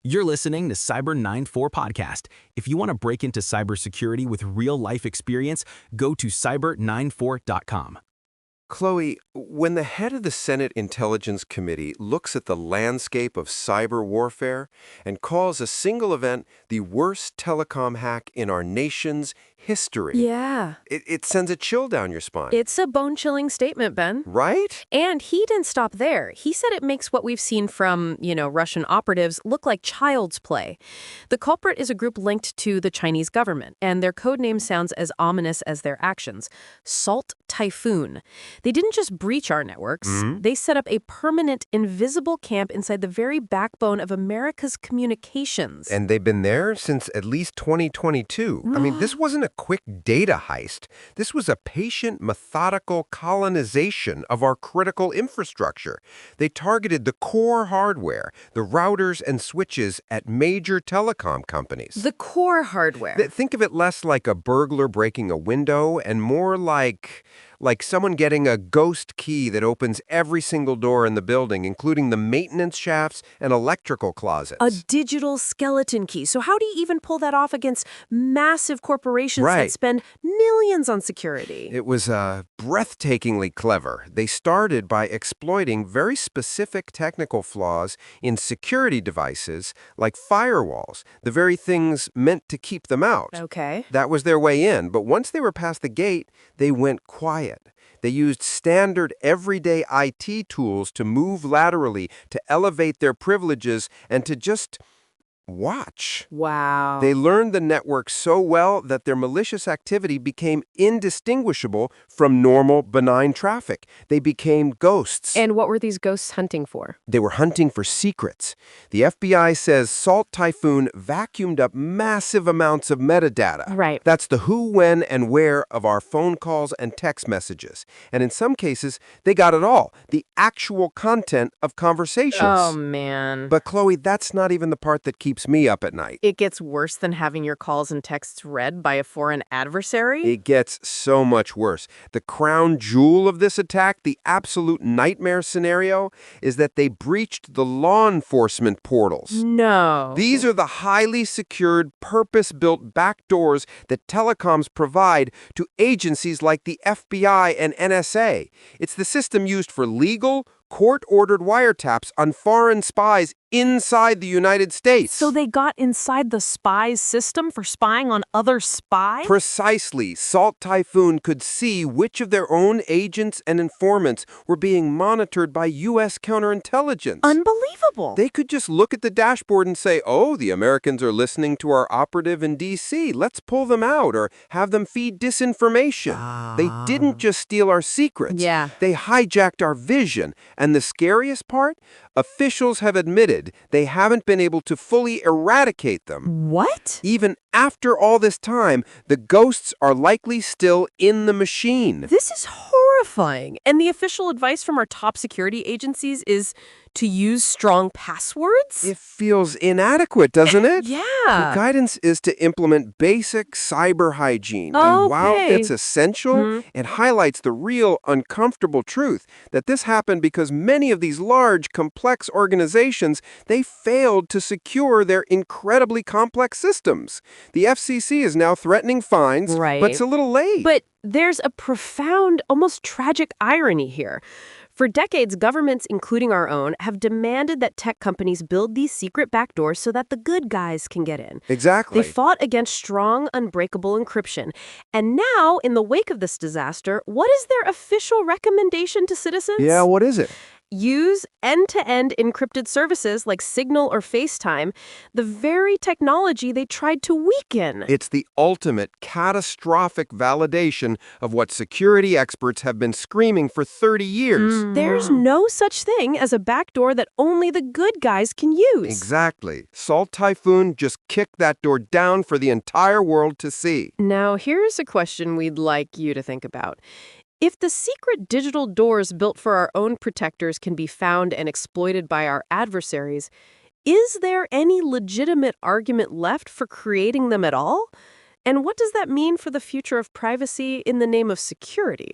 You're listening to Cyber 94 Podcast. If you want to break into cybersecurity with real-life experience, go to cyber94.com. Chloe, when the head of the Senate Intelligence Committee looks at the landscape of cyber warfare and calls a single event the worst telecom hack in our nation's history, Yeah, it sends a chill down your spine. it's a bone-chilling statement, Ben. Right? And he didn't stop there. He said it makes what we've seen from, Russian operatives look like child's play. The culprit is a group linked to the Chinese government, and their code name sounds as ominous as their actions. Salt Typhoon. They didn't just breach our networks. They set up a permanent, invisible camp inside the very backbone of America's communications. And they've been there since at least 2022. I mean, this wasn't a quick data heist. This was a patient, methodical colonization of our critical infrastructure. They targeted the core hardware, the routers and switches at major telecom companies. The core hardware. Think of it less like a burglar breaking a window and more like someone getting a ghost key that opens every single door in the building, including the maintenance shafts and electrical closets. A digital skeleton key. So how do you even pull that off against massive corporations that spend millions on security? It was breathtakingly clever. They started by exploiting very specific technical flaws in security devices like firewalls, the very things meant to keep them out. Okay. That was their way in, but once they were past the gate, they went quiet. They used standard everyday IT tools to move laterally, to elevate their privileges, and to just watch. Wow. They learned the network so well that their malicious activity became indistinguishable from normal, benign traffic. They became ghosts. And what were these ghosts hunting for? They were hunting for secrets. The FBI says Salt Typhoon vacuumed up massive amounts of metadata. Right. That's the who, when, and where of our phone calls and text messages. And in some cases, they got it all, the actual content of conversations. Oh, man. But Chloe, that's not even the part that keeps me up at night. It gets worse than having your calls and texts read by a foreign adversary? It gets so much worse. The crown jewel of this attack, the absolute nightmare scenario, is that they breached the law enforcement portals. No. These are the highly secured, purpose-built backdoors that telecoms provide to agencies like the FBI and NSA. It's the system used for legal, court-ordered wiretaps on foreign spies inside the United States. So they got inside the spy's system for spying on other spies? Precisely. Salt Typhoon could see which of their own agents and informants were being monitored by U.S. counterintelligence. Unbelievable. They could just look at the dashboard and say, oh, the Americans are listening to our operative in D.C. Let's pull them out or have them feed disinformation. They didn't just steal our secrets. Yeah. They hijacked our vision. And the scariest part? Officials have admitted they haven't been able to fully eradicate them. What? Even after all this time, the ghosts are likely still in the machine. This is horrifying. And the official advice from our top security agencies is to use strong passwords? It feels inadequate, doesn't it? Yeah. The guidance is to implement basic cyber hygiene. And while it's essential, it highlights the real uncomfortable truth that this happened because many of these large, complex organizations, they failed to secure their incredibly complex systems. The FCC is now threatening fines, Right. but it's a little late. But there's a profound, almost tragic irony here. For decades, governments, including our own, have demanded that tech companies build these secret backdoors so that the good guys can get in. Exactly. They fought against strong, unbreakable encryption. And now, in the wake of this disaster, what is their official recommendation to citizens? Yeah, what is it? Use end-to-end encrypted services like Signal or FaceTime, the very technology they tried to weaken. It's the ultimate catastrophic validation of what security experts have been screaming for 30 years. There's no such thing as a backdoor that only the good guys can use. Exactly. Salt Typhoon just kicked that door down for the entire world to see. Now, here's a question we'd like you to think about. If the secret digital doors built for our own protectors can be found and exploited by our adversaries, is there any legitimate argument left for creating them at all? And what does that mean for the future of privacy in the name of security?